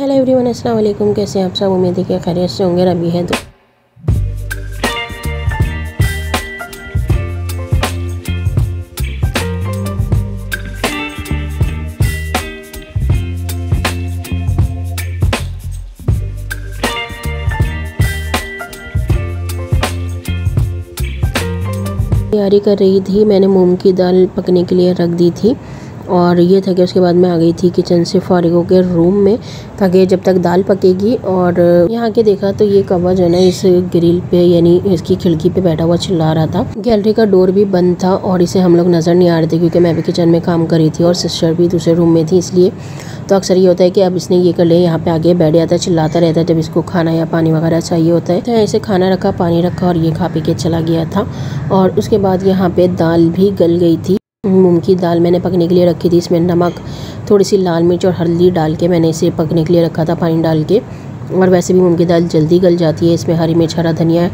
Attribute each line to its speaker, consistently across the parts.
Speaker 1: Hello everyone, अस्सलाम वालेकुम। कैसे हैं आप सब? उम्मीद है कि खैरियत से होंगे। रबी है तो तैयारी कर रही थी। मैंने मूंग की दाल पकने के लिए रख दी थी और ये था कि उसके बाद मैं आ गई थी किचन से फारिग होकर रूम में, ताकि जब तक दाल पकेगी। और यहाँ के देखा तो ये कौवा जो है ना इस ग्रिल पे यानी इसकी खिड़की पे बैठा हुआ चिल्ला रहा था। गैलरी का डोर भी बंद था और इसे हम लोग नज़र नहीं आ रहे थे क्योंकि मैं भी किचन में काम कर रही थी और सिस्टर भी दूसरे रूम में थी। इसलिए तो अक्सर ये होता है कि अब इसने ये कर लिया, यहाँ पे आगे बैठ जाता है, चिल्लाता रहता है जब इसको खाना या पानी वगैरह चाहिए होता है। तो ऐसे खाना रखा, पानी रखा और ये खा पी के चला गया था। और उसके बाद यहाँ पे दाल भी गल गई थी। मूंग की दाल मैंने पकने के लिए रखी थी। इसमें नमक, थोड़ी सी लाल मिर्च और हल्दी डाल के मैंने इसे पकने के लिए रखा था, पानी डाल के। और वैसे भी मूंग की दाल जल्दी गल जाती है। इसमें हरी मिर्च, हरा धनिया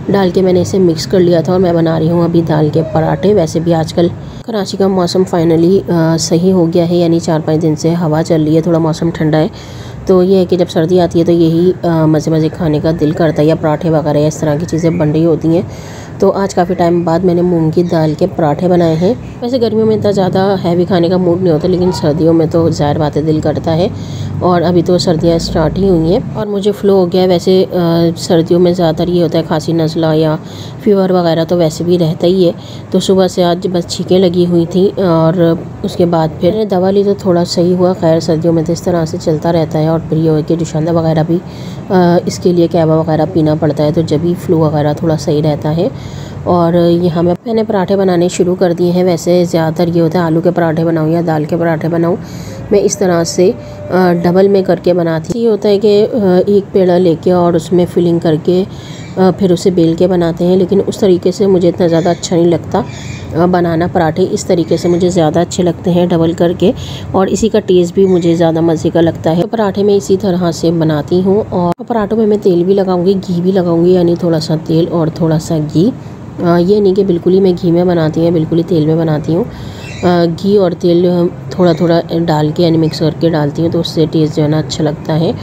Speaker 1: डाल के मैंने इसे मिक्स कर लिया था और मैं बना रही हूँ अभी दाल के पराठे। वैसे भी आजकल कराची का मौसम फाइनली सही हो गया है, यानी 4-5 दिन से हवा चल रही है, थोड़ा मौसम ठंडा है। तो ये है कि जब सर्दी आती है तो यही मज़े मज़े खाने का दिल करता है, या पराठे वगैरह या इस तरह की चीज़ें बन रही होती हैं। तो आज काफ़ी टाइम बाद मैंने मूंग की दाल के पराठे बनाए हैं। वैसे गर्मियों में इतना ज़्यादा हैवी खाने का मूड नहीं होता, लेकिन सर्दियों में तो ज़ाहिर बात है दिल करता है। और अभी तो सर्दियाँ स्टार्ट ही हुई हैं और मुझे फ़्लू हो गया है। वैसे सर्दियों में ज़्यादातर ये होता है खांसी, नज़ला या फीवर वगैरह तो वैसे भी रहता ही है। तो सुबह से आज बस छींकें लगी हुई थी और उसके बाद फिर दवा ली तो थोड़ा सही हुआ। खैर सर्दियों में तो इस तरह से चलता रहता है। और फिर ये हो कि जुशांदा वगैरह भी इसके लिए कैबा वगैरह पीना पड़ता है, तो जब भी फ्लू वगैरह थोड़ा सही रहता है। और यहाँ मैंने पराठे बनाने शुरू कर दिए हैं। वैसे ज़्यादातर ये होता है आलू के पराठे बनाऊँ या दाल के पराठे बनाऊँ, मैं इस तरह से डबल में करके बनाती। ये होता है कि एक पेड़ा लेके और उसमें फिलिंग करके फिर उसे बेल के बनाते हैं, लेकिन उस तरीके से मुझे इतना ज़्यादा अच्छा नहीं लगता बनाना पराठे। इस तरीके से मुझे ज़्यादा अच्छे लगते हैं डबल करके, और इसी का टेस्ट भी मुझे ज़्यादा मज़े का लगता है। तो पराठे मैं इसी तरह से बनाती हूँ। और पराठों में मैं तेल भी लगाऊंगी, घी भी लगाऊंगी, यानी थोड़ा सा तेल और थोड़ा सा घी। ये नहीं कि बिल्कुल ही मैं घी में बनाती हूँ, बिल्कुल ही तेल में बनाती हूँ। घी और तेल थोड़ा थोड़ा डाल के यानी मिक्स करके डालती हूँ, तो उससे टेस्ट जो है ना अच्छा लगता है।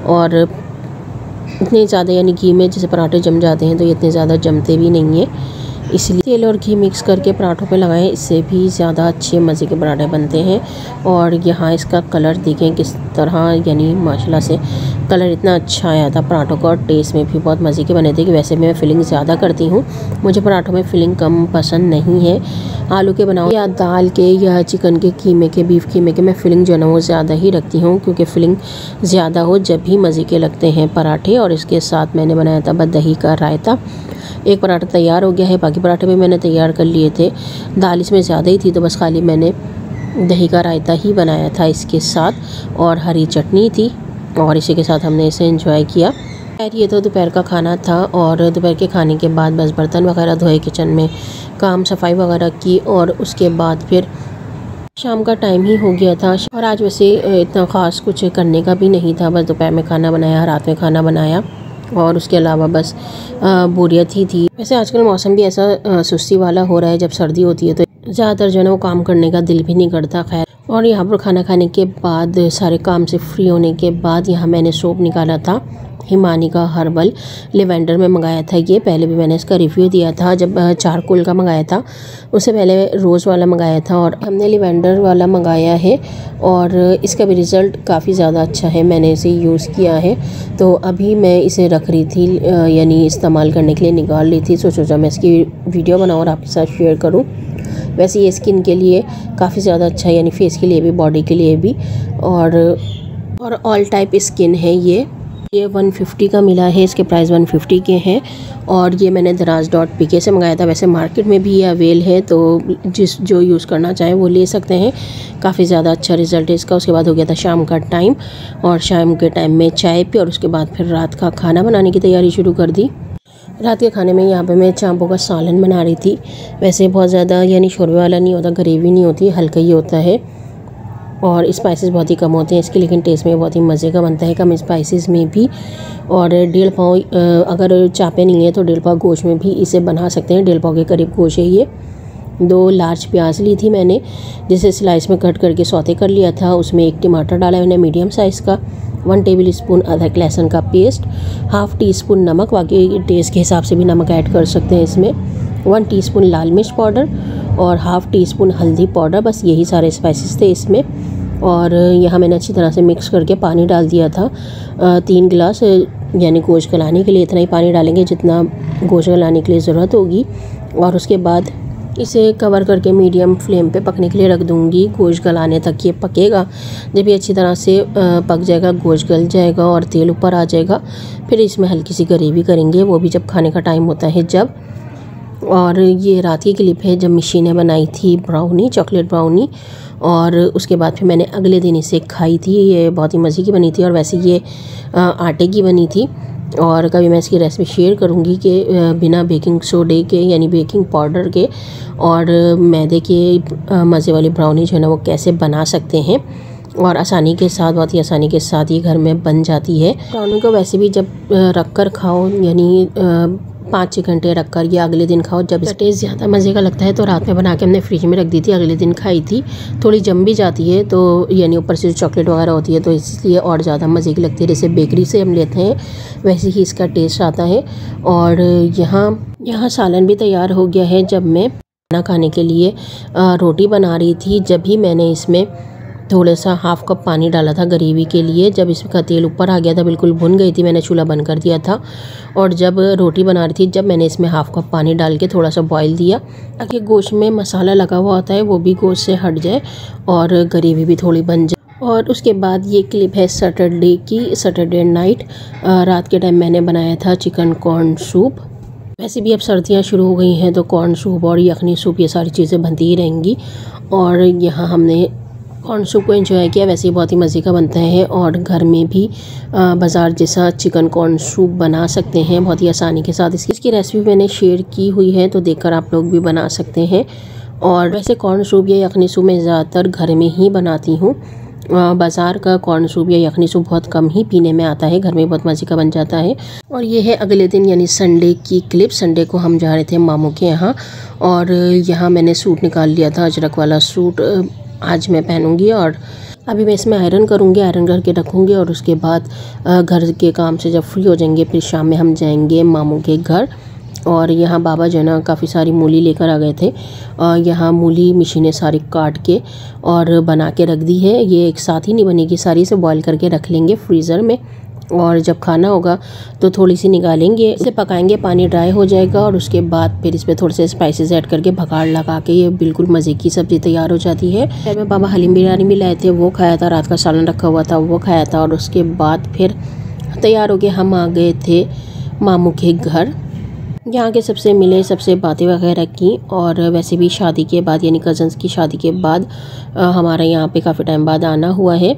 Speaker 1: और इतने ज़्यादा यानी घी में जैसे पराठे जम जाते हैं तो ये इतने ज़्यादा जमते भी नहीं हैं, इसलिए तेल और घी मिक्स करके पराठों पे लगाएं, इससे भी ज़्यादा अच्छे मज़े के पराठे बनते हैं। और यहाँ इसका कलर देखें किस तरह, यानी माशाल्लाह से कलर इतना अच्छा आया था पराठों का, और टेस्ट में भी बहुत मज़े के बने थे। कि वैसे मैं फ़िलिंग ज़्यादा करती हूँ, मुझे पराठों में फ़िलिंग कम पसंद नहीं है। आलू के बनाओ या दाल के या चिकन के, कीमे के, बीफ कीमे के, मैं फ़िलिंग जो है ना वो ज़्यादा ही रखती हूँ, क्योंकि फ़िलिंग ज़्यादा हो जब भी मज़े के लगते हैं पराठे। और इसके साथ मैंने बनाया था दही का रायता। एक पराठा तैयार हो गया है, बाकी पराठे भी मैंने तैयार कर लिए थे। दाल इसमें ज़्यादा ही थी तो बस खाली मैंने दही का रायता ही बनाया था इसके साथ, और हरी चटनी थी, और इसी के साथ हमने इसे एंजॉय किया। खैर ये तो दोपहर का खाना था, और दोपहर के खाने के बाद बस बर्तन वगैरह धोए, किचन में काम सफाई वगैरह की, और उसके बाद फिर शाम का टाइम ही हो गया था। और आज वैसे इतना ख़ास कुछ करने का भी नहीं था, बस दोपहर में खाना बनाया, रात में खाना बनाया, और उसके अलावा बस बोरियत ही थी। वैसे आजकल मौसम भी ऐसा सुस्ती वाला हो रहा है, जब सर्दी होती है तो ज़्यादातर जो है ना वो काम करने का दिल भी नहीं करता। खैर, और यहाँ पर खाना खाने के बाद, सारे काम से फ्री होने के बाद, यहाँ मैंने सोप निकाला था हिमानी का हर्बल लेवेंडर में मंगाया था। ये पहले भी मैंने इसका रिव्यू दिया था जब चारकोल का मंगाया था, उससे पहले रोज़ वाला मंगाया था, और हमने लेवेंडर वाला मंगाया है। और इसका भी रिज़ल्ट काफ़ी ज़्यादा अच्छा है, मैंने इसे यूज़ किया है। तो अभी मैं इसे रख रही थी, यानी इस्तेमाल करने के लिए निकाल ली थी। सोचा मैं इसकी वीडियो बनाऊँ और आपके साथ शेयर करूँ। वैसे ये स्किन के लिए काफ़ी ज़्यादा अच्छा है, यानी फेस के लिए भी, बॉडी के लिए भी, और ऑल टाइप स्किन है ये 150 का मिला है। इसके प्राइस 150 के हैं, और ये मैंने दराज.pk से मंगाया था। वैसे मार्केट में भी ये अवेल है, तो जो यूज़ करना चाहे वो ले सकते हैं। काफ़ी ज़्यादा अच्छा रिज़ल्ट है इसका। उसके बाद हो गया था शाम का टाइम, और शाम के टाइम में चाय पी, और उसके बाद फिर रात का खाना बनाने की तैयारी शुरू कर दी। रात के खाने में यहाँ पे मैं चांपों का सालन बना रही थी। वैसे बहुत ज़्यादा यानी शोरबे वाला नहीं होता, ग्रेवी नहीं होती, हल्का ही होता है, और स्पाइसेस बहुत ही कम होते हैं इसके, लेकिन टेस्ट में बहुत ही मज़े का बनता है, कम स्पाइसेस में भी। और 1.5 पाव, अगर चापे नहीं है तो 1.5 पाव गोश्त में भी इसे बना सकते हैं। 1.5 पाव के करीब गोश्त है ये, 2 लार्ज प्याज ली थी मैंने, जिसे स्लाइस में कट करके सौते कर लिया था। उसमें 1 टमाटर डाला मैंने मीडियम साइज़ का, 1 टेबल स्पून अदरक लहसुन का पेस्ट, हाफ़ टी स्पून नमक, बाकी टेस्ट के हिसाब से भी नमक ऐड कर सकते हैं इसमें, 1 टीस्पून लाल मिर्च पाउडर और हाफ़ टी स्पून हल्दी पाउडर। बस यही सारे स्पाइसेस थे इसमें। और यहाँ मैंने अच्छी तरह से मिक्स करके पानी डाल दिया था 3 गिलास, यानी गोश्त गलाने के लिए इतना ही पानी डालेंगे जितना गोश्त गलाने के लिए ज़रूरत होगी। और उसके बाद इसे कवर करके मीडियम फ्लेम पे पकने के लिए रख दूँगी। गोश्त गलाने तक ये पकेगा। जब ये अच्छी तरह से पक जाएगा, गोश्त गल जाएगा और तेल ऊपर आ जाएगा, फिर इसमें हल्की सी ग्रेवी करेंगे, वो भी जब खाने का टाइम होता है जब। और ये रात की क्लिप है जब मिशी ने बनाई थी ब्राउनी, चॉकलेट ब्राउनी, और उसके बाद फिर मैंने अगले दिन इसे खाई थी। ये बहुत ही मज़े की बनी थी और वैसे ये आटे की बनी थी। और कभी मैं इसकी रेसिपी शेयर करूँगी कि बिना बेकिंग सोडे के यानी बेकिंग पाउडर के और मैदे के मज़े वाली ब्राउनी जो है ना वो कैसे बना सकते हैं, और आसानी के साथ, बहुत ही आसानी के साथ ये घर में बन जाती है। ब्राउनी को वैसे भी जब रख कर खाओ, यानी 5-6 घंटे रख कर या अगले दिन खाओ, जब इसका टेस्ट ज़्यादा मज़े का लगता है। तो रात में बना के हमने फ्रिज में रख दी थी, अगले दिन खाई थी। थोड़ी जम भी जाती है, तो यानी ऊपर से जो चॉकलेट वगैरह होती है तो इसलिए और ज़्यादा मज़े की लगती है। जैसे बेकरी से हम लेते हैं वैसे ही इसका टेस्ट आता है। और यहाँ सालन भी तैयार हो गया है। जब मैं खाना खाने के लिए रोटी बना रही थी, जब भी मैंने इसमें थोड़ा सा हाफ़ कप पानी डाला था ग्रेवी के लिए। जब इसका तेल ऊपर आ गया था, बिल्कुल भुन गई थी, मैंने चूल्हा बंद कर दिया था। और जब रोटी बना रही थी, जब मैंने इसमें हाफ़ कप पानी डाल के थोड़ा सा बॉईल दिया, ताकि गोश्त में मसाला लगा हुआ होता है वो भी गोश्त से हट जाए और ग्रेवी भी थोड़ी बन जाए। और उसके बाद ये क्लिप है सैटरडे की, सैटरडे नाइट। रात के टाइम मैंने बनाया था चिकन कॉर्न सूप। वैसे भी अब सर्दियाँ शुरू हो गई हैं तो कॉर्न सूप और यखनी सूप ये सारी चीज़ें बनती ही रहेंगी। और यहाँ हमने कॉर्न सूप को एंजॉय किया। वैसे ही बहुत ही मज़े का बनता है और घर में भी बाज़ार जैसा चिकन कॉर्न सूप बना सकते हैं बहुत ही आसानी के साथ। इसकी रेसिपी मैंने शेयर की हुई है, तो देखकर आप लोग भी बना सकते हैं। और वैसे कॉर्न सूप या यखनी सूप मैं ज़्यादातर घर में ही बनाती हूँ। बाज़ार का कॉर्न सूप या यखनी सूप बहुत कम ही पीने में आता है, घर में बहुत मज़े का बन जाता है। और ये है अगले दिन यानी संडे की क्लिप। संडे को हम जा रहे थे मामू के यहाँ, और यहाँ मैंने सूट निकाल लिया था, अजरक वाला सूट आज मैं पहनूंगी। और अभी मैं इसमें आयरन करूँगी, आयरन करके रखूँगी। और उसके बाद घर के काम से जब फ्री हो जाएंगे फिर शाम में हम जाएंगे मामू के घर। और यहाँ बाबा जो है ना काफ़ी सारी मूली लेकर आ गए थे। यहाँ मूली मिशी ने सारी काट के और बना के रख दी है। ये एक साथ ही नहीं बनेगी सारी, से बॉईल करके रख लेंगे फ्रीज़र में, और जब खाना होगा तो थोड़ी सी निकालेंगे, इसे पकाएंगे, पानी ड्राई हो जाएगा और उसके बाद फिर इसमें थोड़े से स्पाइसेस ऐड करके भगाड़ लगा के ये बिल्कुल मज़े की सब्ज़ी तैयार हो जाती है। फिर में बाबा हलीम बिरयानी भी लाए थे, वो खाया था। रात का सालन रखा हुआ था वो खाया था। और उसके बाद फिर तैयार हो के हम आ गए थे मामू के घर। यहाँ के सबसे मिले, सबसे बातें वगैरह की। और वैसे भी शादी के बाद यानी कज़न्स की शादी के बाद हमारा यहाँ पे काफ़ी टाइम बाद आना हुआ है,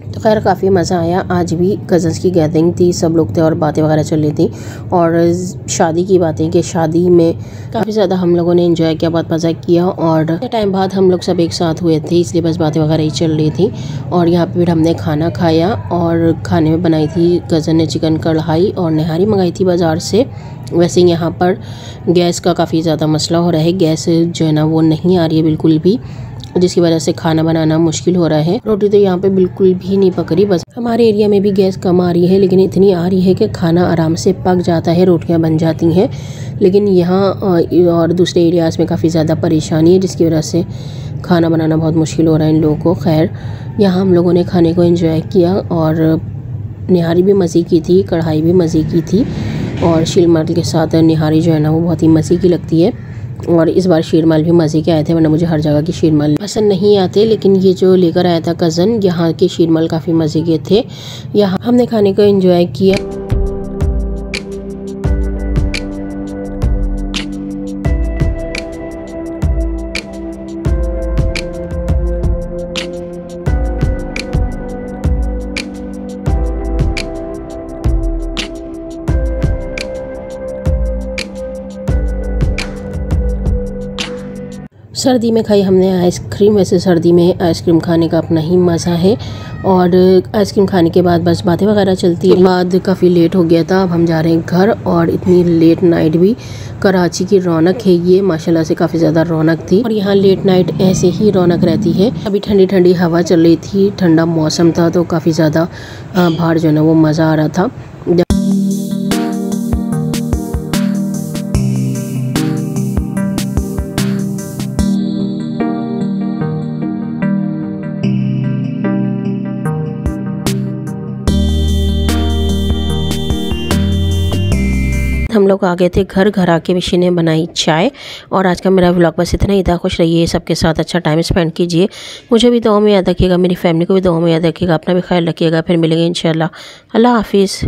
Speaker 1: तो खैर काफ़ी मज़ा आया। आज भी कज़न्स की गैदरिंग थी, सब लोग थे और बातें वगैरह चल रही थी। और शादी की बातें कि शादी में काफ़ी ज़्यादा हम लोगों ने एंजॉय किया, बहुत मज़ा किया। और टाइम बाद हम लोग सब एक साथ हुए थे, इसलिए बस बातें वगैरह ही चल रही थी। और यहाँ पे फिर हमने खाना खाया, और खाने में बनाई थी कज़न ने चिकन कढ़ाई और निहारी मंगाई थी बाज़ार से। वैसे यहाँ पर गैस का काफ़ी ज़्यादा मसला हो रहा है, गैस जो है ना वो नहीं आ रही है बिल्कुल भी, जिसकी वजह से खाना बनाना मुश्किल हो रहा है। रोटी तो यहाँ पे बिल्कुल भी नहीं पक रही। बस हमारे एरिया में भी गैस कम आ रही है, लेकिन इतनी आ रही है कि खाना आराम से पक जाता है, रोटियाँ बन जाती हैं। लेकिन यहाँ और दूसरे एरियाज़ में काफ़ी ज़्यादा परेशानी है, जिसकी वजह से खाना बनाना बहुत मुश्किल हो रहा है इन लोगों को। खैर यहाँ हम लोगों ने खाने को एंजॉय किया, और निहारी भी मज़े की थी, कढ़ाई भी मज़े की थी। और शीरमाल के साथ निहारी जो है ना वो बहुत ही मज़े की लगती है। और इस बार शीरमाल भी मज़े के आए थे, वरना मुझे हर जगह की शीरमाल पसंद नहीं आते। लेकिन ये जो लेकर आया था कज़न, यहाँ के शीरमाल काफ़ी मज़े के थे। यहाँ हमने खाने को एंजॉय किया। सर्दी में खाई हमने आइसक्रीम। वैसे सर्दी में आइसक्रीम खाने का अपना ही मज़ा है। और आइसक्रीम खाने के बाद बस बातें वगैरह चलती है। बाद काफ़ी लेट हो गया था, अब हम जा रहे हैं घर। और इतनी लेट नाइट भी कराची की रौनक है ये, माशाल्लाह से काफ़ी ज़्यादा रौनक थी। और यहाँ लेट नाइट ऐसे ही रौनक रहती है। अभी ठंडी ठंडी हवा चल रही थी, ठंडा मौसम था, तो काफ़ी ज़्यादा बाहर जो है ना वो मज़ा आ रहा था। हम लोग आ गए थे घर। घर आके मिशी ने बनाई चाय। और आज का मेरा व्लॉग बस इतना ही था। खुश रहिए, सबके साथ अच्छा टाइम स्पेंड कीजिए। मुझे भी दुआ में याद रखिएगा, मेरी फैमिली को भी दुआ में याद रखिएगा, अपना भी ख्याल रखिएगा। फिर मिलेंगे इंशाल्लाह। अल्लाह हाफिज़।